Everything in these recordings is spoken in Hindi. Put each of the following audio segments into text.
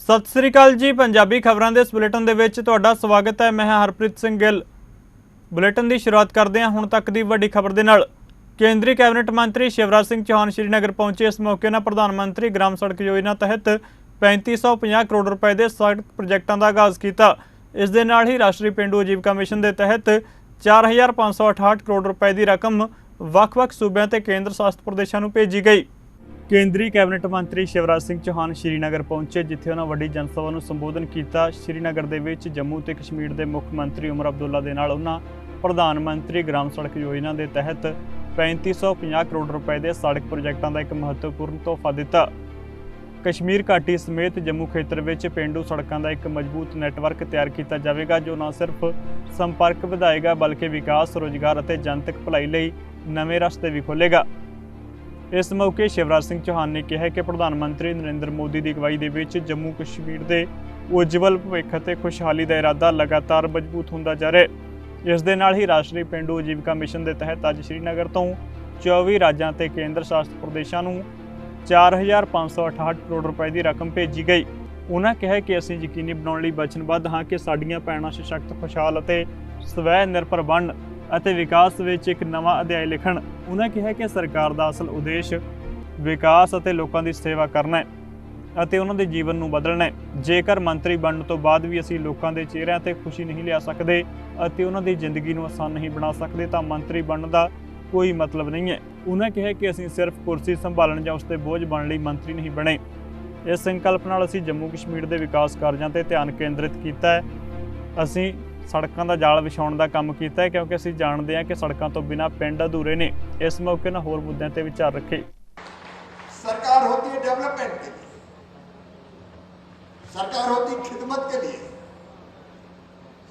सत श्री अकाल जी। पंजाबी खबरों के इस बुलेटिन दे विच तुहाडा स्वागत है। मैं हरप्रीत सिंह गिल। बुलेटिन की शुरुआत करते हैं हुण तक की वड्डी खबर दे नाल। केंद्रीय कैबिनेट मंत्री शिवराज सिंह चौहान श्रीनगर पहुंचे। इस मौके पर प्रधानमंत्री ग्राम सड़क योजना तहत 3550 करोड़ रुपए के सड़क प्रोजेक्टों का आगाज़ किया। इस दे नाल ही राष्ट्रीय पेंडू आजीविका मिशन के तहत 4568 करोड़ रुपए की रकम ਵੱਖ-ਵੱਖ सूबਿਆਂ ਤੇ केंद्र शासित प्रदेशों को भेजी गई। केंद्रीय कैबिनेट मंत्री शिवराज सिंह चौहान श्रीनगर पहुंचे, जिथे उन्होंने वड्डी जनसभा को संबोधन किया। श्रीनगर दे विच जम्मू ते कश्मीर के मुख मंत्री उमर अब्दुल्ला दे नाल उन्होंने प्रधानमंत्री ग्राम सड़क योजना के तहत 3550 करोड़ रुपए के सड़क प्रोजेक्टों का एक महत्वपूर्ण तोहफा दिता। कश्मीर घाटी समेत जम्मू खेत्र में पेंडू सड़कों का एक मजबूत नैटवर्क तैयार किया जाएगा, जो न सिर्फ संपर्क वधाएगा बल्कि विकास, रोजगार और जनतक भलाई लई नवे रस्ते भी खोलेगा। इस मौके शिवराज सिंह चौहान ने कहा कि प्रधानमंत्री नरेंद्र मोदी की अगवाई के विच जम्मू कश्मीर के उज्जवल भविख और खुशहाली का इरादा लगातार मजबूत होता जा रहा है। इस दे नाल ही राष्ट्रीय पेंडू आजीविका मिशन के तहत अज श्रीनगर तो 24 राज्यों ते केंद्र शासित प्रदेशों को 4568 करोड़ रुपए की रकम भेजी गई। उन्होंने कहा कि असीं यकीनी बनाने लई वचनबद्ध हाँ कि साडीआं भैणां सशक्त, खुशहाल और स्वै निर्भर बन ਅਤੇ विकास ਵਿੱਚ एक नवा अध्याय लिखण। उन्होंने कहा कि सरकार का असल उद्देश्य विकास और लोगों की सेवा करना है ਅਤੇ ਉਹਨਾਂ ਦੇ जीवन ਨੂੰ बदलना है। जेकर मंत्री बनने तो बाद भी असीं लोगों के चेहरिਆਂ ਤੇ खुशी नहीं लिया सकते ਅਤੇ ਉਹਨਾਂ ਦੀ ਜ਼ਿੰਦਗੀ ਨੂੰ आसान नहीं बना सकते तो मंत्री बनने का कोई मतलब नहीं है। उन्होंने कहा कि असीं सिर्फ कुर्सी संभालण ਜਾਂ ਉਸ ਤੇ बोझ बनने ਲਈ मंत्री नहीं बने। इस संकल्प नाल असीं जम्मू कश्मीर के विकास कार्यों पर ध्यान केंद्रित किया है। असीं सड़कों का जाल विछाउण का काम किया है, क्योंकि असीं जानते हैं कि सड़कों तो बिना पिंड अधूरे ने। इस मौके पर होर मुद्दों पर विचार रखे। सरकार होती है डेवलपमेंट के लिए, सरकार होती खिदमत के लिए,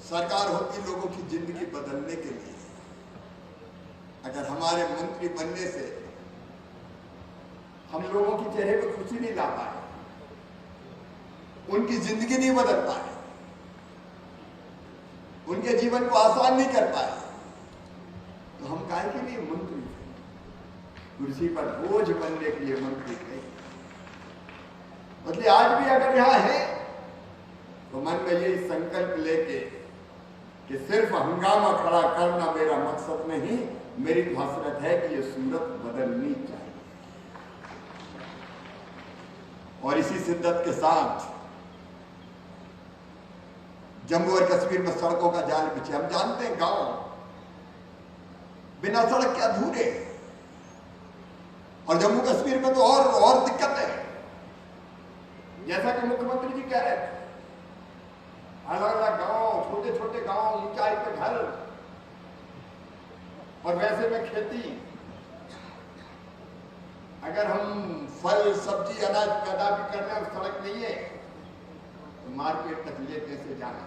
सरकार होती लोगों की जिंदगी बदलने के लिए। अगर हमारे मंत्री बनने से हम लोगों के चेहरे पर खुशी नहीं ला पाए, उनकी जिंदगी नहीं बदल पाए, उनके जीवन को आसान नहीं कर पाए, तो हम काहे के लिए मंत्री? कुर्सी पर बोझ बनने के लिए मंत्री नहीं। बदले आज भी अगर यहां है तो मन में यही संकल्प लेके कि सिर्फ हंगामा खड़ा करना मेरा मकसद नहीं, मेरी तो हसरत है कि ये सूरत बदलनी चाहिए। और इसी शिद्दत के साथ जम्मू और कश्मीर में सड़कों का जाल बिछे। हम जानते हैं गांव बिना सड़क के अधूरे, और जम्मू कश्मीर में तो और दिक्कत है। जैसा कि मुख्यमंत्री जी कह रहे थे, अलग अलग गांव, छोटे छोटे गांव, ऊंचाई पे घर, और वैसे में खेती। अगर हम फल, सब्जी, अनाज पैदा भी कर रहे हैं और सड़क नहीं है तो मार्केट तक ले कैसे जाना?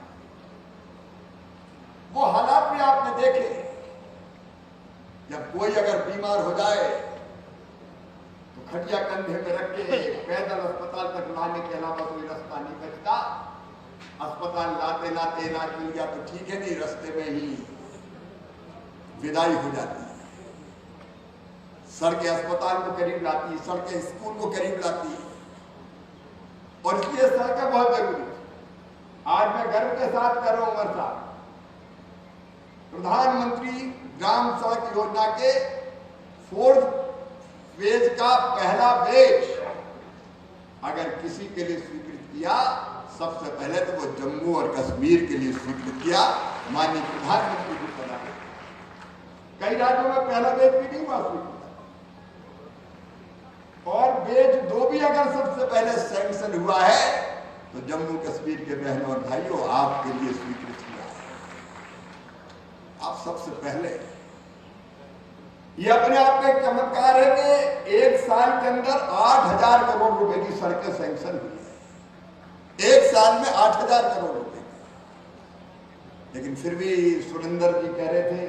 वो हालात भी आपने देखे। जब कोई अगर बीमार हो जाए तो खटिया कंधे पे रख के पैदल अस्पताल तक लाने के अलावा कोई रास्ता नहीं बचता। अस्पताल लाते लाते इलाज मिल गया तो ठीक है, नहीं रास्ते में ही विदाई हो जाती है। सड़कें अस्पताल को करीब लाती है, सड़कें स्कूल को करीब लाती है, और इसलिए सड़कें बहुत जरूरी है। आज मैं गर्व के साथ कर रहा हूं उमर साहब, प्रधानमंत्री ग्राम सड़क योजना के 4th फेज का पहला फेज अगर किसी के लिए स्वीकृत किया, सबसे पहले तो वो जम्मू और कश्मीर के लिए स्वीकृत किया माननीय प्रधानमंत्री जी बना। कई राज्यों में पहला फेज भी नहीं हुआ स्वीकृत, और फेज 2 भी अगर सबसे पहले सैंक्शन हुआ है तो जम्मू कश्मीर के बहनों और भाइयों आपके लिए स्वीकृत हुआ है। आप सबसे पहले, ये अपने आप में एक चमत्कार है कि 1 साल के अंदर 8000 करोड़ रुपए की सड़कें सैंक्शन हुई है। 1 साल में 8000 करोड़ रुपए की। लेकिन फिर भी सुरेंद्र जी कह रहे थे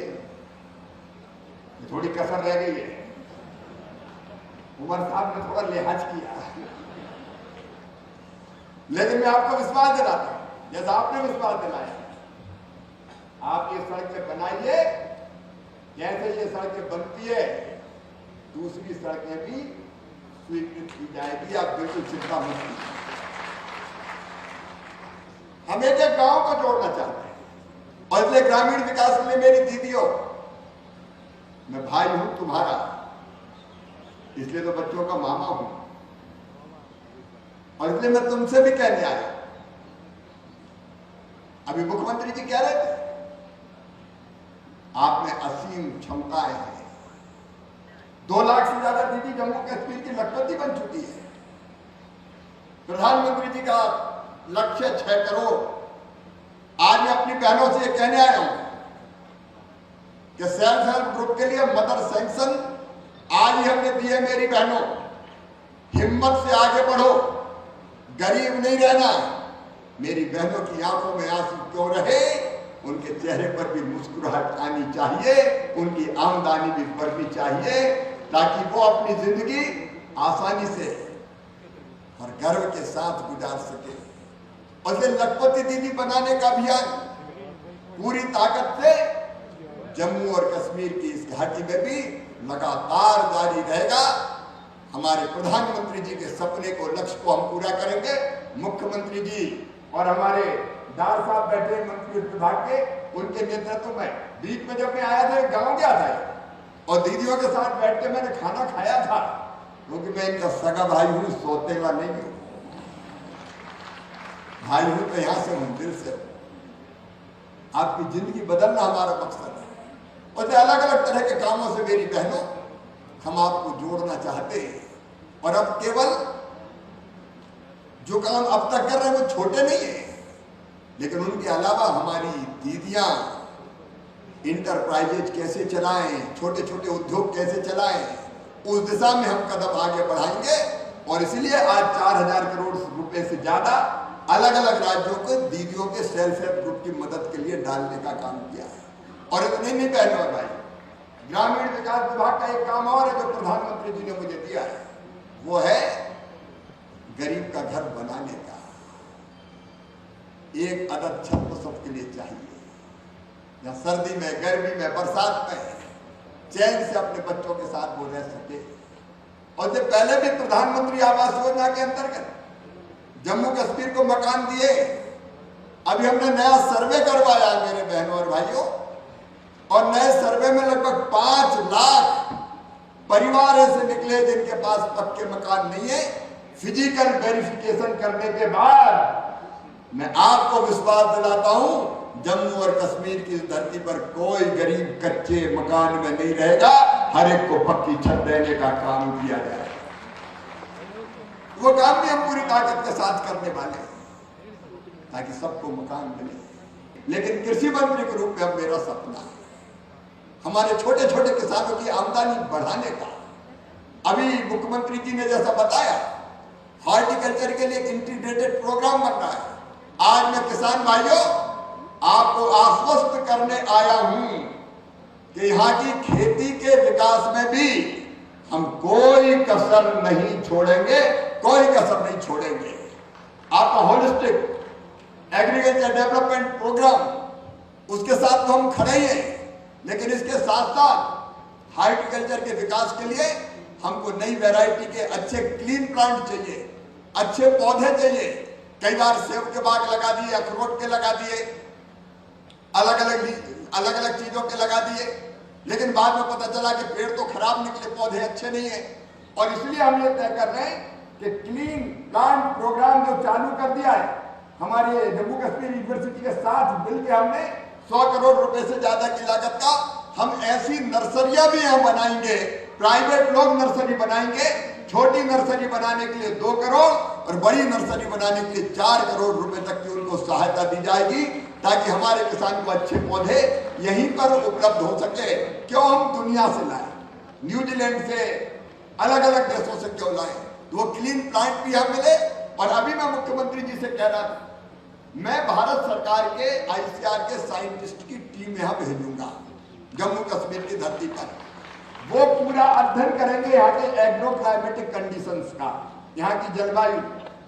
थोड़ी कसर रह गई है। उमर साहब ने थोड़ा लिहाज किया, लेकिन मैं आपको विश्वास दिलाता हूं, जैसा आपने विश्वास दिलाया, आप ये सड़कें बनाइए, जैसे ये सड़कें बनती है दूसरी सड़कें भी स्वीकृत की जाएगी। आप बिल्कुल चिंता मत कीजिए। हम एक एक गांव को जोड़ना चाहते हैं। और इसलिए ग्रामीण विकास के लिए मेरी दीदियों, मैं भाई हूं तुम्हारा, इसलिए तो बच्चों का मामा हूं, और इसलिए मैं तुमसे भी कहने आया। अभी मुख्यमंत्री जी कह रहे थे आप में असीम क्षमताएं हैं। 2 लाख से ज्यादा दीदी जम्मू कश्मीर की लखपति बन चुकी है। प्रधानमंत्री जी का लक्ष्य 6 करोड़। आज मैं अपनी बहनों से ये कहने आया हूं कि सेल्फ हेल्प ग्रुप के लिए मदर सैंक्शन आज ही हमने दिए। मेरी बहनों, हिम्मत से आगे बढ़ो, गरीब नहीं रहना। मेरी बहनों की आंखों में आंसू क्यों रहे, उनके चेहरे पर भी मुस्कुराहट आनी चाहिए, उनकी आमदनी भी बढ़नी चाहिए, ताकि वो अपनी जिंदगी आसानी से और गर्व के साथ गुजार सके। और ये लखपति दीदी बनाने का अभियान पूरी ताकत से जम्मू और कश्मीर की इस घाटी में भी लगातार जारी रहेगा। हमारे प्रधानमंत्री जी के सपने को, लक्ष्य को हम पूरा करेंगे। मुख्यमंत्री जी और हमारे डार साहब बैठे मंत्री विभाग के, उनके नेतृत्व में बीच में जब मैं आया था, गांव गया था और दीदियों के साथ बैठ के मैंने खाना खाया था, क्योंकि मैं इनका सगा भाई हूं, सौतेला नहीं हूं। भाई हूं तो यहां से हूं, दिल से हूं। आपकी जिंदगी बदलना हमारा मकसद है। और अलग अलग तरह के कामों से मेरी बहनों हम आपको जोड़ना चाहते हैं। और अब केवल जो काम अब तक कर रहे हैं वो छोटे नहीं है, लेकिन उनके अलावा हमारी दीदियां इंटरप्राइजेज कैसे चलाएं, छोटे छोटे उद्योग कैसे चलाएं, उस दिशा में हम कदम आगे बढ़ाएंगे। और इसलिए आज 4000 करोड़ रुपए से ज्यादा अलग अलग राज्यों को दीदियों के सेल्फ हेल्प ग्रुप की मदद के लिए डालने का काम किया है। और इतने नहीं बहनों और भाई, ग्रामीण विकास विभाग का एक काम और है जो प्रधानमंत्री जी ने मुझे दिया है, वो है गरीब का घर बनाने का। एक अदद छत तो सबके लिए चाहिए, या सर्दी में, गर्मी में, बरसात में चैन से अपने बच्चों के साथ वो रह सके। और जब पहले भी प्रधानमंत्री आवास योजना के अंतर्गत जम्मू कश्मीर को मकान दिए। अभी हमने नया सर्वे करवाया मेरे बहनों और भाइयों, और नए सर्वे में लगभग 5 लाख परिवार ऐसे निकले जिनके पास पक्के मकान नहीं है। फिजिकल वेरिफिकेशन करने के बाद मैं आपको विश्वास दिलाता हूं, जम्मू और कश्मीर की धरती पर कोई गरीब कच्चे मकान में नहीं रहेगा। हर एक को पक्की छत देने का काम किया जाएगा। वो काम भी हम पूरी ताकत के साथ करने वाले हैं ताकि सबको मकान मिले। लेकिन कृषि मंत्री के रूप में अब मेरा सपना है हमारे छोटे छोटे किसानों की आमदनी बढ़ाने का। अभी मुख्यमंत्री जी ने जैसा बताया, हॉर्टिकल्चर के लिए एक इंटीग्रेटेड प्रोग्राम बन रहा है। आज मैं किसान भाइयों आपको आश्वस्त करने आया हूं कि यहाँ की खेती के विकास में भी हम कोई कसर नहीं छोड़ेंगे, कोई कसर नहीं छोड़ेंगे। आपका होलिस्टिक एग्रीकल्चर डेवलपमेंट प्रोग्राम, उसके साथ तो हम खड़े ही हैं, लेकिन इसके साथ साथ हॉर्टिकल्चर के विकास के लिए हमको नई वैरायटी के अच्छे क्लीन प्लांट चाहिए, अच्छे पौधे चाहिए। कई बार सेब के बाग लगा दिए, अखरोट के लगा दिए, अलग अलग चीजों के लगा दिए, लेकिन बाद में पता चला कि पेड़ तो खराब निकले, पौधे अच्छे नहीं है। और इसलिए हम ये तय कर रहे हैं कि क्लीन प्लांट प्रोग्राम जो चालू कर दिया है हमारे जम्मू कश्मीर यूनिवर्सिटी के साथ मिलकर, हमने 100 करोड़ रुपए से ज्यादा की लागत का हम ऐसी नर्सरियां भी यहाँ बनाएंगे। प्राइवेट लोग नर्सरी बनाएंगे। छोटी नर्सरी बनाने के लिए 2 करोड़ और बड़ी नर्सरी बनाने के लिए 4 करोड़ रुपए तक की उनको सहायता दी जाएगी, ताकि हमारे किसान को अच्छे पौधे यहीं पर उपलब्ध हो सके। क्यों हम दुनिया से लाएं, न्यूजीलैंड से, अलग अलग देशों से क्यों लाएं? तो वो क्लीन प्लांट भी यहाँ मिले। और अभी मैं मुख्यमंत्री जी से कह रहा था, मैं भारत सरकार के ICAR के साइंटिस्ट की टीम यहाँ भेजूंगा जम्मू कश्मीर की धरती पर। वो पूरा अध्ययन करेंगे यहाँ के एग्रो क्लाइमेटिक कंडीशंस का, यहाँ की जलवायु,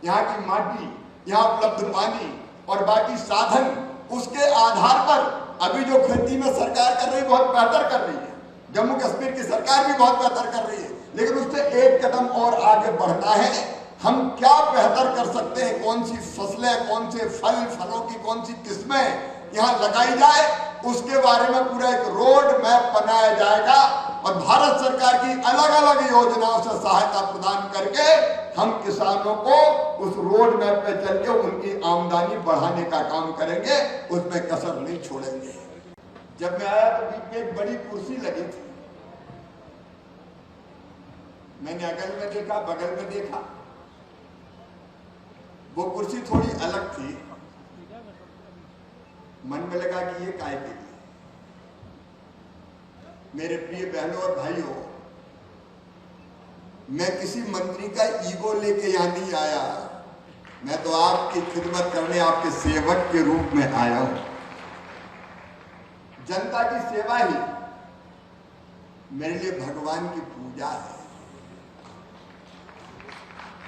यहाँ की माटी, यहाँ उपलब्ध पानी और बाकी साधन। उसके आधार पर अभी जो खेती में सरकार कर रही है बहुत बेहतर कर रही है, जम्मू कश्मीर की सरकार भी बहुत बेहतर कर रही है, लेकिन उससे एक कदम और आगे बढ़ना है। हम क्या बेहतर कर सकते हैं, कौन सी फसलें, कौन से फलों की कौन सी किस्में यहाँ लगाई जाए, उसके बारे में पूरा एक रोड मैप बनाया जाएगा और भारत सरकार की अलग अलग योजनाओं से सहायता प्रदान करके हम किसानों को उस रोड मैप पे चल के उनकी आमदनी बढ़ाने का काम करेंगे, उसमें कसर नहीं छोड़ेंगे। जब मैं आया तो बीच में एक बड़ी कुर्सी लगी थी, मैंने अगल में देखा, बगल में देखा, वो कुर्सी थोड़ी अलग थी। मन में लगा कि ये काय के लिए। मेरे प्रिय बहनों और भाइयों, मैं किसी मंत्री का ईगो लेके यहां नहीं आया, मैं तो आपकी खिदमत करने, आपके सेवक के रूप में आया हूं। जनता की सेवा ही मेरे लिए भगवान की पूजा है।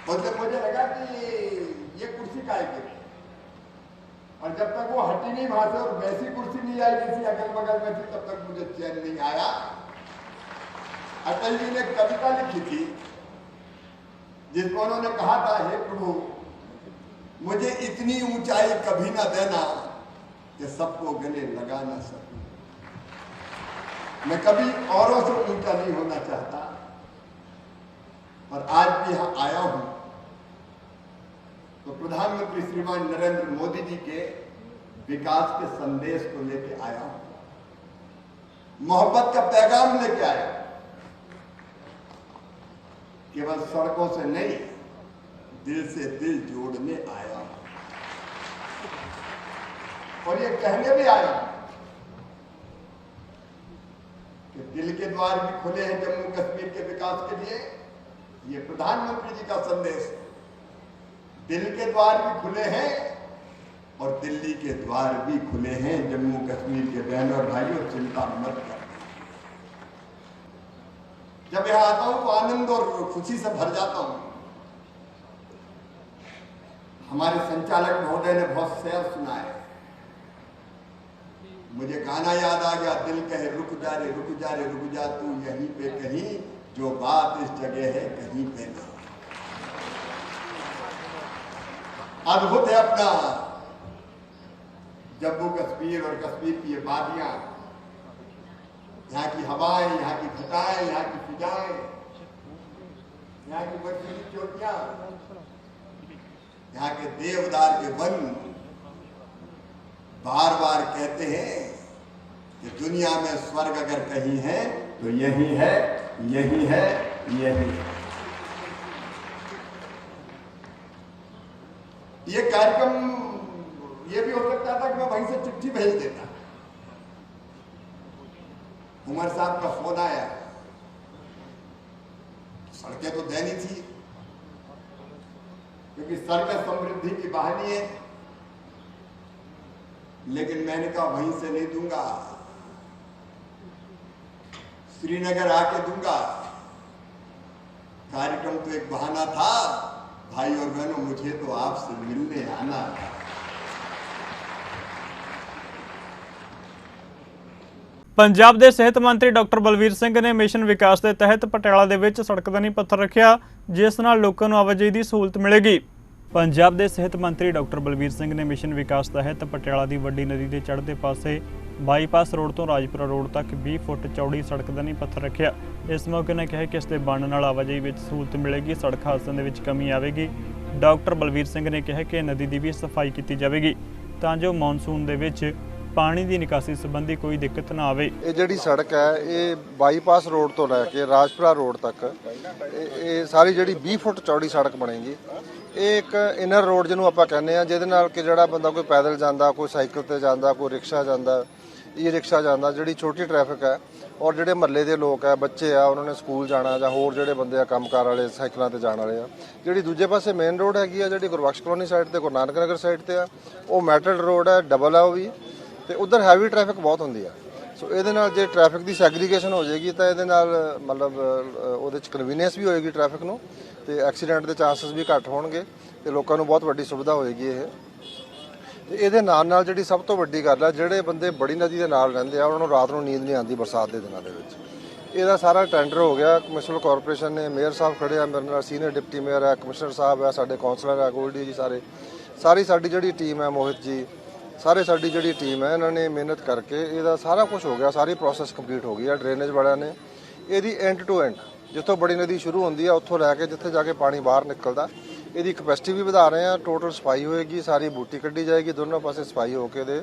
और जब मुझे लगा कि ये कुर्सी काय के लिए, और जब तक वो हटी नहीं वहां से और वैसी कुर्सी नहीं आई किसी अगल बगल में थी, तब तक मुझे चैन नहीं आया। अटल जी ने कविता लिखी थी जिसमें उन्होंने कहा था, हे प्रभु मुझे इतनी ऊंचाई कभी ना देना कि सबको गले लगा ना सकूं। मैं कभी औरों से ऊंचा नहीं होना चाहता, और आज भी यहां आया हूं तो प्रधानमंत्री श्रीमान नरेंद्र मोदी जी के विकास के संदेश को लेके आया हूं, मोहब्बत का पैगाम लेके आया हूं। केवल सड़कों से नहीं, दिल से दिल जोड़ने आया हूं, और ये कहने भी आया हूं कि दिल के द्वार भी खुले हैं जम्मू कश्मीर के विकास के लिए। ये प्रधानमंत्री जी का संदेश है। दिल के द्वार भी खुले हैं और दिल्ली के द्वार भी खुले हैं। जम्मू कश्मीर के बहनों और भाइयों, चिंता मत करें। जब यहां आता हूं तो आनंद और खुशी से भर जाता हूं। हमारे संचालक महोदय ने बहुत शेर सुनाए, मुझे गाना याद आ गया, दिल कहे रुक जा रे रुक जा रे रुक जा, तू यहीं पे कहीं, जो बात इस जगह है कहीं पे ना। अद्भुत है अपना जम्मू कश्मीर और कश्मीर की ये वादियां, यहाँ की हवाएं, यहाँ की घटाएं, यहाँ की फिजाएं, यहाँ की बर्फीली चोटियां, यहाँ के देवदार के वन बार बार कहते हैं कि दुनिया में स्वर्ग अगर कहीं है तो यही है, यही है, यही है। ये कार्यक्रम ये भी हो सकता था कि मैं वहीं से चिट्ठी भेज देता। उमर साहब का फोन आया, सड़कें तो देनी थी क्योंकि सड़कें समृद्धि की बहानी है, लेकिन मैंने कहा वहीं से नहीं दूंगा, श्रीनगर आके दूंगा। कार्यक्रम तो एक बहाना था, भाई और बहनों, मुझे तो आपसे मिलने आना था। ਪੰਜਾਬ ਦੇ ਸਿਹਤ ਮੰਤਰੀ ਡਾਕਟਰ ਬਲਵੀਰ ਸਿੰਘ ਨੇ ਮਿਸ਼ਨ ਵਿਕਾਸ ਦੇ ਤਹਿਤ ਪਟਿਆਲਾ ਦੇ ਵਿੱਚ ਸੜਕ ਦਾ ਨੀਂਹ ਪੱਥਰ ਰੱਖਿਆ, ਜਿਸ ਨਾਲ ਲੋਕਾਂ ਨੂੰ ਆਵਾਜਾਈ ਦੀ ਸਹੂਲਤ ਮਿਲੇਗੀ। ਪੰਜਾਬ ਦੇ ਸਿਹਤ ਮੰਤਰੀ ਡਾਕਟਰ ਬਲਵੀਰ ਸਿੰਘ ਨੇ ਮਿਸ਼ਨ ਵਿਕਾਸ ਤਹਿਤ ਪਟਿਆਲਾ ਦੀ ਵੱਡੀ ਨਦੀ ਦੇ ਚੜ੍ਹਦੇ ਪਾਸੇ ਬਾਈਪਾਸ ਰੋਡ ਤੋਂ ਰਾਜਪੁਰਾ ਰੋਡ ਤੱਕ 20 ਫੁੱਟ ਚੌੜੀ ਸੜਕ ਦਾ ਨੀਂਹ ਪੱਥਰ ਰੱਖਿਆ। ਇਸ ਮੌਕੇ ਨੇ ਕਿਹਾ ਕਿ ਇਸ ਦੇ ਬਣਨ ਨਾਲ ਆਵਾਜਾਈ ਵਿੱਚ ਸਹੂਲਤ ਮਿਲੇਗੀ, ਸੜਕ ਹਾਦਸਿਆਂ ਦੇ ਵਿੱਚ ਕਮੀ ਆਵੇਗੀ। ਡਾਕਟਰ ਬਲਵੀਰ ਸਿੰਘ ਨੇ ਕਿਹਾ ਕਿ ਨਦੀ ਦੀ ਵੀ ਸਫਾਈ ਕੀਤੀ ਜਾਵੇਗੀ ਤਾਂ ਜੋ ਮੌਨਸੂਨ ਦੇ ਵਿੱਚ पानी की निकासी संबंधी कोई दिक्कत ना आवे। ये जिहड़ी सड़क है ये बाईपास रोड तो लैके राजपुरा रोड तक ये सारी जिहड़ी 20 फुट चौड़ी सड़क बनेगी। ये एक इनर रोड जिन्हों आपां कहने आ, जिहदे नाल कि जिहड़ा बंदा कोई पैदल जांदा, कोई साइकिल ते जांदा, कोई रिक्शा जांदा, ई रिक्शा जांदा, जिहड़ी छोटी ट्रैफिक है और जिहड़े महल्ले दे लोग है, बच्चे आ, उन्होंने स्कूल जाना जां होर जिहड़े बंदे आ कंमकार वाले साइकिलां ते जाण वाले आ। जिहड़ी दूजे पासे मेन रोड हैगी आ, जिहड़ी गुरबख्श कॉलोनी साइड ते, गुरु नानक नगर साइड ते आ, वो मैटल रोड है, डबल है वो भी, ਤੇ ਉਧਰ ਹੈਵੀ ਟ੍ਰੈਫਿਕ ਬਹੁਤ ਹੁੰਦੀ ਆ। ਸੋ ਇਹਦੇ ਨਾਲ ਜੇ ਟ੍ਰੈਫਿਕ ਦੀ ਸੈਗਰੀਗੇਸ਼ਨ ਹੋ ਜਾਏਗੀ ਤਾਂ ਇਹਦੇ ਨਾਲ ਮਤਲਬ ਉਹਦੇ ਚ ਕਨਵੀਨੀਅੰਸ ਵੀ ਹੋਏਗੀ ਟ੍ਰੈਫਿਕ ਨੂੰ, ਤੇ ਐਕਸੀਡੈਂਟ ਦੇ ਚਾਂਸਸ ਵੀ ਘੱਟ ਹੋਣਗੇ ਤੇ ਲੋਕਾਂ ਨੂੰ ਬਹੁਤ ਵੱਡੀ ਸੁਵਿਧਾ ਹੋਏਗੀ ਇਹ। ਤੇ ਇਹਦੇ ਨਾਲ ਨਾਲ ਜਿਹੜੀ ਸਭ ਤੋਂ ਵੱਡੀ ਗੱਲ ਆ, ਜਿਹੜੇ ਬੰਦੇ ਬੜੀ ਨਦੀ ਦੇ ਨਾਲ ਰਹਿੰਦੇ ਆ ਉਹਨਾਂ ਨੂੰ ਰਾਤ ਨੂੰ ਨੀਂਦ ਨਹੀਂ ਆਉਂਦੀ ਬਰਸਾਤ ਦੇ ਦਿਨਾਂ ਦੇ ਵਿੱਚ। ਇਹਦਾ ਸਾਰਾ ਟੈਂਡਰ ਹੋ ਗਿਆ। ਮਿਊਨਿਸਪਲ ਕਾਰਪੋਰੇਸ਼ਨ ਨੇ, ਮੇਅਰ ਸਾਹਿਬ ਖੜੇ ਆ ਮੇਰੇ ਨਾਲ, ਸੀਨੀਅਰ ਡਿਪਟੀ ਮੇਅਰ ਹੈ, ਕਮਿਸ਼ਨਰ ਸਾਹਿਬ ਹੈ, ਸਾਡੇ ਕਾਉਂਸਲਰ ਹੈ, ਗੋਲਡੀ ਜੀ, ਸਾਰੀ ਸਾਡੀ ਜਿਹੜੀ ਟੀਮ ਹੈ, ਮੋਹਿਤ ਜੀ, ਸਾਡੀ ਜਿਹੜੀ ਟੀਮ ਹੈ, ਇਹਨਾਂ ਨੇ ਮਿਹਨਤ ਕਰਕੇ ਇਹਦਾ ਸਾਰਾ ਕੁਝ ਹੋ ਗਿਆ। ਸਾਰੀ ਪ੍ਰੋਸੈਸ ਕੰਪਲੀਟ ਹੋ ਗਈ ਹੈ। ਡਰੇਨੇਜ ਵਾਲਿਆਂ ਨੇ ਇਹਦੀ ਐਂਡ ਟੂ ਐਂਡ, ਜਿੱਥੋਂ ਬੜੀ ਨਦੀ ਸ਼ੁਰੂ ਹੁੰਦੀ ਹੈ ਉੱਥੋਂ ਲੈ ਕੇ ਜਿੱਥੇ ਜਾ ਕੇ ਪਾਣੀ ਬਾਹਰ ਨਿਕਲਦਾ, ਇਹਦੀ ਕਪੈਸਿਟੀ ਵੀ ਵਧਾ ਰਹੇ ਆ। ਟੋਟਲ ਸਫਾਈ ਹੋਏਗੀ, ਸਾਰੀ ਬੂਟੀ ਕੱਢੀ ਜਾਏਗੀ, ਦੋਨੋਂ ਪਾਸੇ ਸਫਾਈ ਹੋ ਕੇ ਇਹਦੇ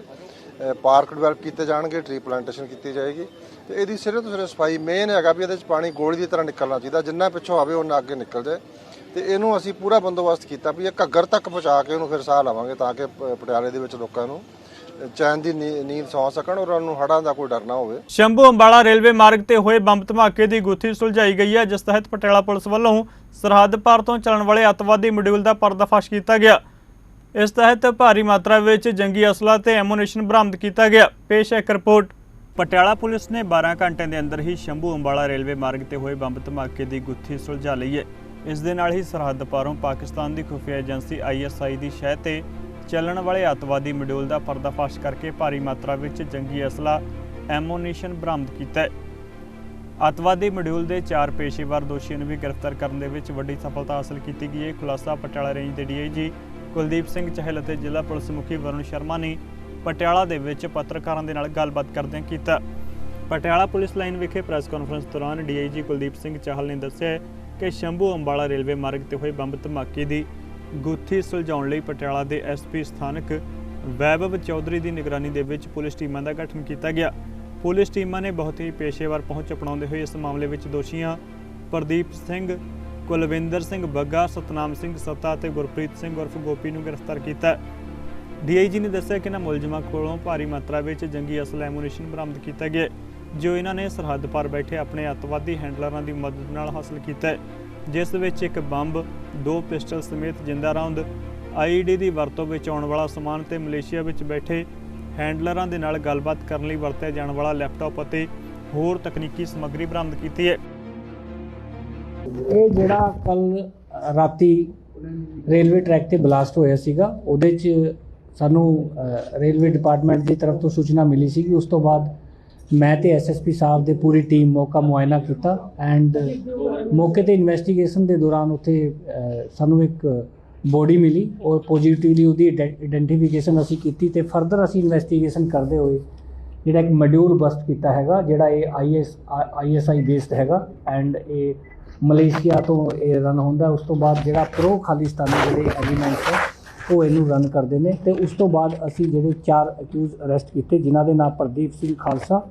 ਪਾਰਕ ਡਿਵੈਲਪ ਕੀਤੇ ਜਾਣਗੇ, ਟਰੀ ਪਲਾਂਟੇਸ਼ਨ ਕੀਤੀ ਜਾਏਗੀ ਤੇ ਇਹਦੀ ਸਿਰੇ ਤੋਂ ਸਿਰੇ ਸਫਾਈ ਮੇਨ ਹੈਗਾ ਵੀ ਇਹਦੇ 'ਚ ਪਾਣੀ ਗੋਲੀ ਦੀ ਤਰ੍ਹਾਂ ਨਿਕਲਣਾ ਚਾਹੀਦਾ, ਜਿੰਨਾ ਪਿੱਛੋਂ ਆਵੇ ਉਹਨਾਂ ਅੱਗੇ ਨਿਕਲ ਜਾਏ। ਤੇ ਇਹਨੂੰ ਅਸੀਂ ਪੂਰਾ ਬੰਦੋਬਸਤ ਕੀਤਾ ਵੀ ਇਹ ਘੱਗਰ ਤੱਕ ਪਹੁੰਚਾ ਕੇ ਉਹਨੂੰ ਫਿਰ ਸਾਹ ਲਵਾਂਗੇ ਤਾਂ ਕਿ ਪਟਿਆਲੇ ਦੇ ਵਿੱਚ ਲੋਕਾਂ ਨੂੰ ਚੈਨ ਦੀ ਨੀਂਦ ਸੌਂ ਸਕਣ ਔਰ ਉਹਨਾਂ ਨੂੰ ਹੜ੍ਹਾਂ ਦਾ ਕੋਈ ਡਰ ਨਾ ਹੋਵੇ। ਸ਼ੰਭੂ ਅੰਬਾਲਾ ਰੇਲਵੇ ਮਾਰਗ ਤੇ ਹੋਏ ਬੰਬ ਧਮਾਕੇ ਦੀ ਗੁੱਥੀ ਸੁਲਝਾਈ ਗਈ ਹੈ, ਜਿਸ ਤਹਿਤ ਪਟਿਆਲਾ ਪੁਲਿਸ ਵੱਲੋਂ ਸਰਹੱਦ ਪਾਰ ਤੋਂ ਚੱਲਣ ਵਾਲੇ ਅੱਤਵਾਦੀ ਮੋਡਿਊਲ ਦਾ ਪਰਦਾਫਾਸ਼ ਕੀਤਾ ਗਿਆ। ਇਸ ਤਹਿਤ ਭਾਰੀ ਮਾਤਰਾ ਵਿੱਚ ਜੰਗੀ ਅਸਲਾ ਤੇ ਐਮੂਨੀਸ਼ਨ ਬਰਾਮਦ ਕੀਤਾ ਗਿਆ। ਪੇਸ਼ ਹੈ ਇੱਕ ਰਿਪੋਰਟ। ਪਟਿਆਲਾ ਪੁਲਿਸ ਨੇ 12 ਘੰਟਿਆਂ ਦੇ ਅੰਦਰ ਹੀ ਸ਼ੰਭੂ ਅੰਬਾਲਾ ਰੇਲਵੇ ਮਾਰਗ ਤੇ ਹੋਏ ਬੰਬ ਧਮਾਕੇ ਦੀ ਗੁੱਥੀ ਸੁਲਝਾ ਲਈ ਹੈ। ਇਸ ਦੇ ਨਾਲ ਹੀ ਸਰਹੱਦ ਪਾਰੋਂ ਪਾਕਿਸਤਾਨ ਦੀ ਖੁਫੀਆ ਏਜੰਸੀ ISI ਦੀ ਸ਼ਹਿ ਤੇ ਚੱਲਣ ਵਾਲੇ ਅੱਤਵਾਦੀ ਮੋਡਿਊਲ ਦਾ ਪਰਦਾਫਾਸ਼ ਕਰਕੇ ਭਾਰੀ ਮਾਤਰਾ ਵਿੱਚ ਜੰਗੀ ਅਸਲਾ ਐਮੂਨੀਸ਼ਨ ਬਰਾਮਦ ਕੀਤਾ ਹੈ। ਅੱਤਵਾਦੀ ਮੋਡਿਊਲ ਦੇ 4 ਪੇਸ਼ੇਵਰ ਦੋਸ਼ੀਆਂ ਨੂੰ ਵੀ ਗ੍ਰਿਫਤਾਰ ਕਰਨ ਦੇ ਵਿੱਚ ਵੱਡੀ ਸਫਲਤਾ ਹਾਸਲ ਕੀਤੀ ਗਈ ਹੈ। ਖੁਲਾਸਾ ਪਟਿਆਲਾ ਰੇਂਜ ਦੇ DIG ਕੁਲਦੀਪ ਸਿੰਘ ਚਹਿਲ ਅਤੇ ਜ਼ਿਲ੍ਹਾ ਪੁਲਿਸ ਮੁਖੀ ਵਰੁਣ ਸ਼ਰਮਾ ਨੇ ਪਟਿਆਲਾ ਦੇ ਵਿੱਚ ਪੱਤਰਕਾਰਾਂ ਦੇ ਨਾਲ ਗੱਲਬਾਤ ਕਰਦਿਆਂ ਕੀਤਾ। ਪਟਿਆਲਾ ਪੁਲਿਸ ਲਾਈਨ ਵਿਖੇ ਪ੍ਰੈਸ ਕਾਨਫਰੰਸ ਦੌਰਾਨ DIG ਕੁਲਦੀਪ ਸਿੰਘ ਚਹਿਲ ਨੇ ਦੱਸਿਆ ਕਿ ਸ਼ੰਭੂ ਅੰਬਾਲਾ ਰੇਲਵੇ ਮਾਰਗ ਤੇ ਹੋਏ ਬੰਬ ਧਮਾਕੇ ਦੀ ਗੁੱਥੀ ਸੁਲਝਾਉਣ ਲਈ ਪਟਿਆਲਾ ਦੇ SP ਸਥਾਨਕ ਵੈਭਵ ਚੌਧਰੀ ਦੀ ਨਿਗਰਾਨੀ ਦੇ ਵਿੱਚ ਪੁਲਿਸ ਟੀਮਾਂ ਦਾ ਗਠਨ ਕੀਤਾ ਗਿਆ। ਪੁਲਿਸ ਟੀਮਾਂ ਨੇ ਬਹੁਤ ਹੀ ਪੇਸ਼ੇਵਰ ਪਹੁੰਚ ਅਪਣਾਉਂਦੇ ਹੋਏ ਇਸ ਮਾਮਲੇ ਵਿੱਚ ਦੋਸ਼ੀਆਂ ਪ੍ਰਦੀਪ ਸਿੰਘ, ਕੁਲਵਿੰਦਰ ਸਿੰਘ ਬੱਗਾ, ਸਤਨਾਮ ਸਿੰਘ ਸੱਤਾ ਅਤੇ ਗੁਰਪ੍ਰੀਤ ਸਿੰਘ ਉਰਫ ਗੋਪੀ ਨੂੰ ਗ੍ਰਿਫਤਾਰ ਕੀਤਾ। DIG ਨੇ ਦੱਸਿਆ ਕਿ ਇਹਨਾਂ ਮੁਲਜ਼ਮਾਂ ਕੋਲੋਂ ਭਾਰੀ ਮਾਤਰਾ ਵਿੱਚ ਜੰਗੀ ਅਸਲਾ ਐਮੂਨੀਸ਼ਨ ਬਰਾਮਦ ਕੀਤਾ ਗਿਆ, ਜੋ ਇਹਨਾਂ ਨੇ ਸਰਹੱਦ ਪਾਰ ਬੈਠੇ ਆਪਣੇ ਅੱਤਵਾਦੀ ਹੈਂਡਲਰਾਂ ਦੀ ਮਦਦ ਨਾਲ ਹਾਸਲ ਕੀਤਾ, ਜਿਸ ਵਿੱਚ ਇੱਕ ਬੰਬ, 2 ਪਿਸਟਲ ਸਮੇਤ ਜਿੰਦਾ ਰਾਉਂਦ, IED ਦੀ ਵਰਤੋਂ ਵਿੱਚ ਆਉਣ ਵਾਲਾ ਸਮਾਨ ਤੇ ਮਲੇਸ਼ੀਆ ਵਿੱਚ ਬੈਠੇ ਹੈਂਡਲਰਾਂ ਦੇ ਨਾਲ ਗੱਲਬਾਤ ਕਰਨ ਲਈ ਵਰਤਿਆ ਜਾਣ ਵਾਲਾ ਲੈਪਟਾਪ ਅਤੇ ਹੋਰ ਤਕਨੀਕੀ ਸਮੱਗਰੀ ਬਰਾਮਦ ਕੀਤੀ ਹੈ। ਇਹ ਜਿਹੜਾ ਕੱਲ ਰਾਤੀ ਰੇਲਵੇ ਟਰੈਕ ਤੇ ਬਲਾਸਟ ਹੋਇਆ ਸੀਗਾ, ਉਹਦੇ 'ਚ ਸਾਨੂੰ ਰੇਲਵੇ ਡਿਪਾਰਟਮੈਂਟ ਦੀ ਤਰਫ ਤੋਂ ਸੂਚਨਾ ਮਿਲੀ ਸੀਗੀ। ਉਸ ਤੋਂ ਬਾਅਦ ਮੈਂ ਤੇ SSP ਸਾਹਿਬ ਦੇ ਪੂਰੀ ਟੀਮ ਮੌਕਾ ਮੁਆਇਨਾ ਕੀਤਾ ਐਂਡ ਮੌਕੇ ਤੇ ਇਨਵੈਸਟੀਗੇਸ਼ਨ ਦੇ ਦੌਰਾਨ ਉੱਥੇ ਸਾਨੂੰ ਇੱਕ ਬੋਡੀ ਮਿਲੀ ਔਰ ਪੋਜ਼ਿਟਿਵਲੀ ਉਹਦੀ ਆਇਡੈਂਟੀਫਿਕੇਸ਼ਨ ਅਸੀਂ ਕੀਤੀ ਤੇ ਫਰਦਰ ਅਸੀਂ ਇਨਵੈਸਟੀਗੇਸ਼ਨ ਕਰਦੇ ਹੋਏ ਜਿਹੜਾ ਇੱਕ ਮੋਡਿਊਲ ਬਸਟ ਕੀਤਾ ਹੈਗਾ, ਜਿਹੜਾ ਇਹ ISI ਬੇਸਡ ਹੈਗਾ ਐਂਡ ਇਹ ਮਲੇਸ਼ੀਆ ਤੋਂ ਇਹ ਰਨ ਹੁੰਦਾ। ਉਸ ਤੋਂ ਬਾਅਦ ਜਿਹੜਾ ਪ੍ਰੋ ਖਾਲਿਸਤਾਨੀ ਜਿਹੜੇ ਐਲੀਮੈਂਟਸ ਹੈ ਉਹ ਇਹਨੂੰ ਰਨ ਕਰਦੇ ਨੇ ਤੇ ਉਸ ਤੋਂ ਬਾਅਦ ਅਸੀਂ ਜਿਹੜੇ 4 ਅਕਿਊਜ਼ ਅਰੈਸਟ ਕੀਤੇ, ਜਿਨ੍ਹਾਂ ਦੇ ਨਾਮ ਪ੍ਰਦੀਪ ਸਿੰਘ ਖਾਲਸਾ,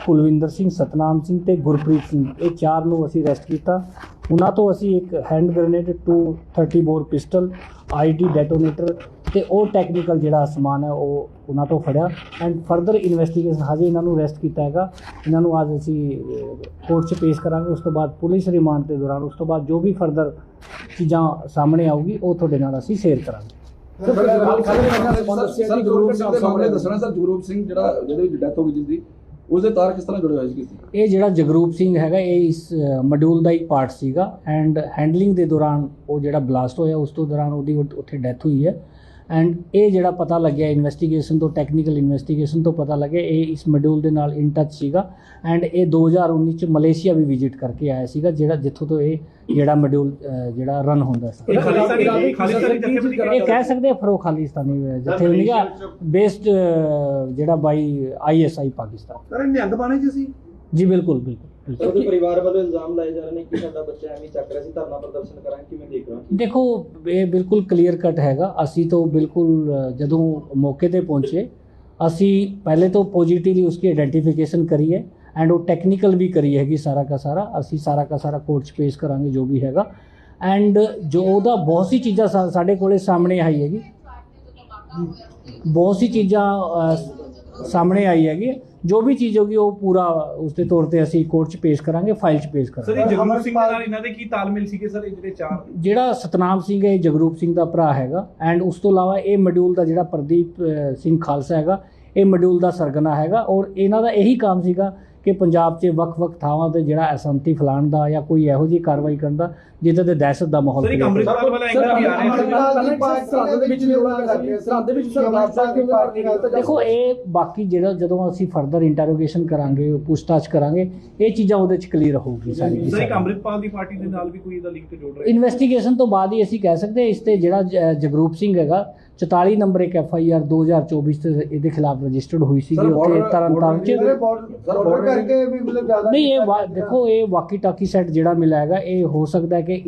ਕੁਲਵਿੰਦਰ ਸਿੰਘ, ਸਤਨਾਮ ਸਿੰਘ ਤੇ ਗੁਰਪ੍ਰੀਤ ਸਿੰਘ। ਇਹ 4 ਨੂੰ ਅਸੀਂ ਅਰੈਸਟ ਕੀਤਾ। ਉਹਨਾਂ ਤੋਂ ਅਸੀਂ ਇੱਕ hand grenade, 230 bore pistol, IED detonator ਤੇ ਉਹ ਟੈਕਨੀਕਲ ਜਿਹੜਾ ਸਮਾਨ ਹੈ ਉਹ ਉਹਨਾਂ ਤੋਂ ਫੜਿਆ ਐਂਡ ਫਰਦਰ ਇਨਵੈਸਟੀਗੇਸ਼ਨ ਹਜੇ ਇਹਨਾਂ ਨੂੰ ਅਰੈਸਟ ਕੀਤਾ ਹੈਗਾ। ਇਹਨਾਂ ਨੂੰ ਅੱਜ ਅਸੀਂ ਕੋਰਟ 'ਚ ਪੇਸ਼ ਕਰਾਂਗੇ। ਉਸ ਤੋਂ ਬਾਅਦ ਪੁਲਿਸ ਰਿਮਾਂਡ ਦੇ ਦੌਰਾਨ ਉਸ ਤੋਂ ਬਾਅਦ ਜੋ ਵੀ ਫਰਦਰ ਚੀਜ਼ਾਂ ਸਾਹਮਣੇ ਆਊਗੀ ਉਹ ਤੁਹਾਡੇ ਨਾਲ ਅਸੀਂ ਸ਼ੇਅਰ ਕਰਾਂਗੇ। ਜਗਰੂਪ ਸਿੰਘ ਜਿਹਦੇ ਵਿੱਚ ਡੈਥ ਹੋ ਗਈ ਜਿਸਦੀ, ਉਸਦੇ ਤਾਰ ਕਿਸ ਤਰ੍ਹਾਂ ਜੁੜੇ ਹੋਏ ਸੀ? ਇਹ ਜਿਹੜਾ ਜਗਰੂਪ ਸਿੰਘ ਹੈਗਾ ਇਹ ਇਸ ਮੋਡਿਊਲ ਦਾ ਇੱਕ ਪਾਰਟ ਸੀਗਾ ਐਂਡ ਹੈਂਡਲਿੰਗ ਦੇ ਦੌਰਾਨ ਉਹ ਜਿਹੜਾ ਬਲਾਸਟ ਹੋਇਆ ਉਸ ਤੋਂ ਦੌਰਾਨ ਉਹਦੀ ਉੱਥੇ ਡੈਥ ਹੋਈ ਹੈ ਐਂਡ ਇਹ ਜਿਹੜਾ ਪਤਾ ਲੱਗਿਆ ਇਨਵੈਸਟੀਗੇਸ਼ਨ ਤੋਂ, ਟੈਕਨੀਕਲ ਇਨਵੈਸਟੀਗੇਸ਼ਨ ਤੋਂ ਪਤਾ ਲੱਗਿਆ ਇਹ ਇਸ ਮੋਡਿਊਲ ਦੇ ਨਾਲ ਇਨ ਟੱਚ ਸੀਗਾ ਐਂਡ ਇਹ 2019 ਚ ਮਲੇਸ਼ੀਆ ਵੀ ਵਿਜ਼ਿਟ ਕਰਕੇ ਆਇਆ ਸੀਗਾ, ਜਿਹੜਾ ਜਿੱਥੋਂ ਤੋਂ ਇਹ ਜਿਹੜਾ ਮੋਡਿਊਲ ਜਿਹੜਾ ਰਨ ਹੁੰਦਾ ਸੀ। ਇਹ ਕਹਿ ਸਕਦੇ ਫਰੋ ਖਾਲਿਸਤਾਨੀ ਜਥੇਬੰਦੀ ਬੇਸਡ ਜਿਹੜਾ ਬਾਈ ISI ਪਾਕਿਸਤਾਨ। ਸਰ ਨਿਹੰਗ ਬਾਣੇ ਚ ਸੀ ਜੀ? ਬਿਲਕੁਲ ਬਿਲਕੁਲ। ਉਹਦੇ ਪਰਿਵਾਰ ਵੱਲੋਂ ਇਲਜ਼ਾਮ ਲਾਏ ਜਾ ਰਹੇ ਨੇ ਕਿ ਸਾਡਾ ਬੱਚਾ ਐਵੇਂ ਚੱਕ ਰਿਹਾ ਸੀ, ਧਰਨਾ ਪ੍ਰਦਰਸ਼ਨ ਕਰਾਂਗੇ, ਕਿਵੇਂ ਦੇਖ ਰਹੇ ਹੋ? ਦੇਖੋ ਇਹ ਬਿਲਕੁਲ ਕਲੀਅਰ ਕੱਟ ਹੈਗਾ। ਅਸੀਂ ਤਾਂ ਬਿਲਕੁਲ ਜਦੋਂ ਮੌਕੇ ਤੇ ਪਹੁੰਚੇ ਅਸੀਂ ਪਹਿਲੇ ਤੋਂ ਪੋਜ਼ਿਟਿਵਲੀ ਉਸकी ਆइडेंटिफिकेशन करी है एंड वो टेक्निकल भी करी हैगी सारा का सारा। ਅਸੀਂ ਸਾਰਾ का सारा कोर्ट 'ਚ पेश करांगे जो भी हैगा एंड जो ਉਹਦਾ ਬਹੁਤ ਸੀ ਚੀਜ਼ਾਂ ਸਾਡੇ ਕੋਲੇ ਸਾਹਮਣੇ ਆਈ ਹੈਗੀ, ਬਹੁਤ ਸੀ ਚੀਜ਼ਾਂ ਸਾਹਮਣੇ ਆਈ ਹੈਗੀ। ਜੋ ਵੀ ਚੀਜ਼ ਹੋਗੀ ਉਹ ਪੂਰਾ ਉਸਦੇ ਤੌਰ ਤੇ ਅਸੀਂ ਕੋਰਟ 'ਚ ਪੇਸ਼ ਕਰਾਂਗੇ, ਫਾਈਲ 'ਚ ਪੇਸ਼ ਕਰਾਂਗੇ। ਸਰ ਇਹ ਜਗਰੂਪ ਸਿੰਘ ਨਾਲ ਇਹਨਾਂ ਦੇ ਕੀ ਤਾਲਮੇਲ ਸੀਗੇ ਸਰ? ਇਹ ਜਿਹੜੇ 4 ਜਿਹੜਾ ਸਤਨਾਮ ਸਿੰਘ ਹੈ ਇਹ ਜਗਰੂਪ ਸਿੰਘ ਦਾ ਭਰਾ ਹੈਗਾ ਐਂਡ ਉਸ ਤੋਂ ਇਲਾਵਾ ਇਹ ਮੋਡਿਊਲ ਦਾ ਜਿਹੜਾ ਪ੍ਰਦੀਪ ਸਿੰਘ ਖਾਲਸਾ ਹੈਗਾ ਇਹ ਮੋਡਿਊਲ ਦਾ ਸਰਗਨਾ ਹੈਗਾ ਔਰ ਇਹਨਾਂ ਦਾ ਇਹੀ ਕੰਮ ਸੀਗਾ ਕਿ ਪੰਜਾਬ 'ਚ ਵੱਖ-ਵੱਖ ਥਾਵਾਂ 'ਤੇ ਜਿਹੜਾ ਅਸ਼ਾਂਤੀ ਫੈਲਾਉਣ ਦਾ ਜਾਂ ਕੋਈ ਇਹੋ ਜਿਹੀ ਕਾਰਵਾਈ ਕਰਨ ਦਾ ਜਿੱਦਾਂ ਦੇ ਦਹਿਸ਼ਤ ਦਾ ਮਾਹੌਲ create ਹੋਇਆ। ਅੰਮ੍ਰਿਤਪਾਲ ਵਾਲਾ ਐਂਗਲ ਵੀ ਆ ਰਿਹਾ ਦੇਖੋ ਇਹ ਬਾਕੀ ਜਿਹੜਾ ਜਦੋਂ ਅਸੀਂ ਫਰਦਰ ਇੰਟਰੋਗੇਸ਼ਨ ਕਰਾਂਗੇ, ਪੁੱਛਤਾਛ ਕਰਾਂਗੇ, ਇਹ ਚੀਜ਼ਾਂ ਉਹਦੇ ਚ ਕਲੀਅਰ ਹੋਊਗੀ ਸਾਰੀ ਦੀ ਸਾਰੀ। ਅੰਮ੍ਰਿਤਪਾਲ ਦੀ ਪਾਰਟੀ ਦੇ ਨਾਲ ਵੀ ਕੋਈ ਇਹਦਾ ਲਿੰਕ ਜੋੜ ਰਿਹਾ? ਇਨਵੈਸਟੀਗੇਸ਼ਨ ਤੋਂ ਬਾਅਦ ਹੀ ਅਸੀਂ ਕਹਿ ਸਕਦੇ ਇਸ ਤੇ ਜਿਹੜਾ ਜਗਰੂਪ ਸਿੰਘ ਹੈਗਾ 44 ਨੰਬਰ ਇੱਕ FIR 2024 ਤੇ ਇਹਦੇ ਖਿਲਾਫ ਰਜਿਸਟਰਡ ਹੋਈ ਸੀਗੀ ਉੱਥੇ ਤਰਨਤਾਰਨ ਚ। ਨਹੀਂ ਇਹ ਦੇਖੋ ਇਹ ਵਾਕੀ ਟਾਕੀ ਸੈਟ ਜਿਹੜਾ ਮਿਲਿਆ ਹੈਗਾ ਇਹ ਹੋ ਸਕਦਾ ਹੈ ਕਿ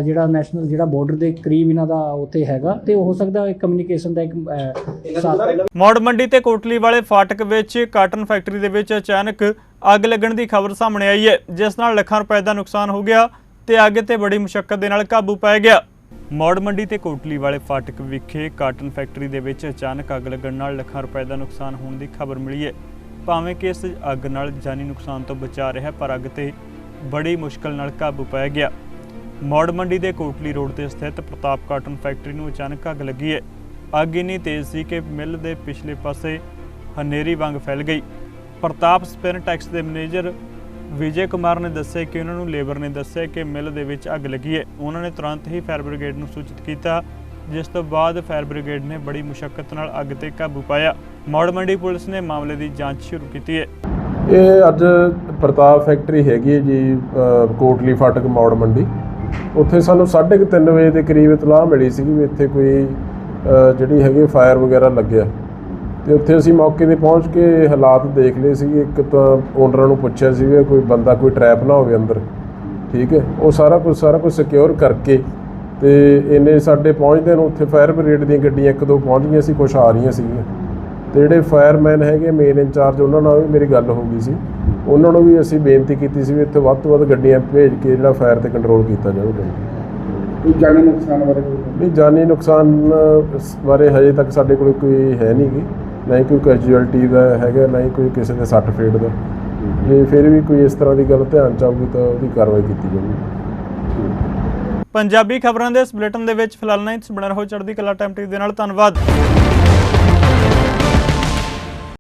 ਜਿਹੜਾ ਨੈਸ਼ਨਲ ਜਿਹੜਾ ਬਾਰਡਰ ਦੇ ਕਰੀਬ ਇਹਨਾਂ ਦਾ ਉੱਥੇ ਹੈਗਾ ਤੇ ਹੋ ਸਕਦਾ ਹੈ ਕਮਿਊਨੀਕੇਸ਼ਨ ਦਾ ਇੱਕ ਮੌੜ ਮੰਡੀ ਤੇ ਕੋਟਲੀ ਵਾਲੇ ਫਾਟਕ ਵਿੱਚ ਕਾਟਨ ਫੈਕਟਰੀ ਦੇ ਵਿੱਚ ਅਚਾਨਕ ਅੱਗ ਲੱਗਣ ਦੀ ਖਬਰ ਸਾਹਮਣੇ ਆਈ ਹੈ, ਜਿਸ ਨਾਲ ਲੱਖਾਂ ਰੁਪਏ ਦਾ ਨੁਕਸਾਨ ਹੋ ਗਿਆ ਤੇ ਅੱਗ ਤੇ ਬੜੀ ਮੁਸ਼ੱਕਤ ਦੇ ਨਾਲ ਕਾਬੂ ਪਾਇਆ ਗਿਆ। ਮੌੜ ਮੰਡੀ ਤੇ ਕੋਟਲੀ ਵਾਲੇ ਫਾਟਕ ਵਿਖੇ ਕਾਟਨ ਫੈਕਟਰੀ ਦੇ ਵਿੱਚ ਅਚਾਨਕ ਅੱਗ ਲੱਗਣ ਨਾਲ ਲੱਖਾਂ ਰੁਪਏ ਦਾ ਨੁਕਸਾਨ ਹੋਣ ਦੀ ਖਬਰ ਮਿਲੀ ਹੈ। ਭਾਵੇਂ ਕਿ ਇਸ ਅੱਗ ਨਾਲ ਜਾਨੀ ਨੁਕਸਾਨ ਤੋਂ ਬਚਾ ਰਿਹਾ, ਪਰ ਅੱਗ ਤੇ ਬੜੀ ਮੁਸ਼ਕਲ ਨਾਲ ਕਾਬੂ ਪਾਇਆ ਗਿਆ। ਮੌੜ ਮੰਡੀ ਦੇ ਕੋਟਲੀ ਰੋਡ ਤੇ ਸਥਿਤ ਪ੍ਰਤਾਪ ਕਾਟਨ ਫੈਕਟਰੀ ਨੂੰ ਅਚਾਨਕ ਅੱਗ ਲੱਗੀ ਹੈ। ਅੱਗ ਇੰਨੀ ਤੇਜ਼ ਸੀ ਕਿ ਮਿੱਲ ਦੇ ਪਿਛਲੇ ਪਾਸੇ ਹਨੇਰੀ ਵਾਂਗ ਫੈਲ ਗਈ। ਪ੍ਰਤਾਪ ਸਪਿਨ ਟੈਕਸ ਦੇ ਮੈਨੇਜਰ ਵਿਜੇ ਕੁਮਾਰ ਨੇ ਦੱਸਿਆ ਕਿ ਉਹਨਾਂ ਨੂੰ ਲੇਬਰ ਨੇ ਦੱਸਿਆ ਕਿ ਮਿੱਲ ਦੇ ਵਿੱਚ ਅੱਗ ਲੱਗੀ ਹੈ। ਉਹਨਾਂ ਨੇ ਤੁਰੰਤ ਹੀ ਫਾਇਰ ਬ੍ਰਿਗੇਡ ਨੂੰ ਸੂਚਿਤ ਕੀਤਾ, ਜਿਸ ਤੋਂ ਬਾਅਦ ਫਾਇਰ ਬ੍ਰਿਗੇਡ ਨੇ ਬੜੀ ਮੁਸ਼ੱਕਤ ਨਾਲ ਅੱਗ ਤੇ ਕਾਬੂ ਪਾਇਆ। ਮੌੜ ਮੰਡੀ ਪੁਲਿਸ ਨੇ ਮਾਮਲੇ ਦੀ ਜਾਂਚ ਸ਼ੁਰੂ ਕੀਤੀ ਹੈ। ਇਹ ਅੱਜ ਪ੍ਰਤਾਪ ਫੈਕਟਰੀ ਹੈਗੀ ਹੈ ਜੀ, ਕੋਟਲੀ ਫਾਟਕ ਮੌੜ ਮੰਡੀ। ਉੱਥੇ ਸਾਨੂੰ 3:30 ਵਜੇ ਦੇ ਕਰੀਬ ਇਤਲਾਹ ਮਿਲੀ ਸੀ ਵੀ ਇੱਥੇ ਕੋਈ ਜਿਹੜੀ ਹੈਗੀ ਫਾਇਰ ਵਗੈਰਾ ਲੱਗਿਆ, ਤੇ ਉੱਥੇ ਅਸੀਂ ਮੌਕੇ 'ਤੇ ਪਹੁੰਚ ਕੇ ਹਾਲਾਤ ਦੇਖ ਲਏ ਸੀ। ਇੱਕ ਤਾਂ ਓਨਰਾਂ ਨੂੰ ਪੁੱਛਿਆ ਸੀ ਵੀ ਕੋਈ ਬੰਦਾ ਕੋਈ ਟਰੈਪ ਨਾ ਹੋਵੇ ਅੰਦਰ, ਠੀਕ ਹੈ। ਉਹ ਸਾਰਾ ਕੁਝ ਸਿਕਿਉਰ ਕਰਕੇ ਤੇ ਇਹਨੇ ਸਾਡੇ ਪਹੁੰਚਦੇ ਨੂੰ ਉੱਥੇ ਫਾਇਰ ਬ੍ਰਿਗੇਡ ਦੀਆਂ ਗੱਡੀਆਂ 1-2 ਪਹੁੰਚ ਗਈਆਂ ਸੀ, ਕੁਛ ਆ ਰਹੀਆਂ ਸੀਗੀਆਂ। ਤੇ ਜਿਹੜੇ ਫਾਇਰਮੈਨ ਹੈਗੇ ਮੇਨ ਇੰਚਾਰਜ, ਉਹਨਾਂ ਨਾਲ ਵੀ ਮੇਰੀ ਗੱਲ ਹੋ ਗਈ ਸੀ। ਉਹਨਾਂ ਨੂੰ ਵੀ ਅਸੀਂ ਬੇਨਤੀ ਕੀਤੀ ਸੀ ਵੀ ਇੱਥੇ ਵੱਧ ਤੋਂ ਵੱਧ ਗੱਡੀਆਂ ਭੇਜ ਕੇ ਜਿਹੜਾ ਫਾਇਰ ਤੇ ਕੰਟਰੋਲ ਕੀਤਾ ਜਾਊਗਾ। ਕੋਈ ਜਾਨੀ ਨੁਕਸਾਨ ਬਾਰੇ? ਨਹੀਂ, ਜਾਨੀ ਨੁਕਸਾਨ ਬਾਰੇ ਹਜੇ ਤੱਕ ਸਾਡੇ ਕੋਲ ਕੋਈ ਹੈ ਨਹੀਂ ਗੀ, ਨਾ ਹੀ ਕੋਈ ਕੈਜੂਅਲਟੀ ਦਾ ਹੈਗਾ, ਨਾ ਹੀ ਕੋਈ ਕਿਸੇ ਦੇ ਸੱਟ ਫੇਟ ਦਾ। ਜੇ ਫਿਰ ਵੀ ਕੋਈ ਇਸ ਤਰ੍ਹਾਂ ਦੀ ਗੱਲ ਧਿਆਨ 'ਚ ਆਊਗੀ ਤਾਂ ਉਹਦੀ ਕਾਰਵਾਈ ਕੀਤੀ ਜਾਊਗੀ। ਪੰਜਾਬੀ ਖਬਰਾਂ ਦੇ ਇਸ ਬੁਲੇਟਿਨ ਦੇ ਵਿੱਚ ਫਿਲਹਾਲ ਨਹੀਂ, ਬਣਾ ਰਹੋ ਚੜ੍ਹਦੀ ਕਲਾ ਟਾਈਮ ਟੀਵੀ ਦੇ ਨਾਲ। ਧੰਨਵਾਦ।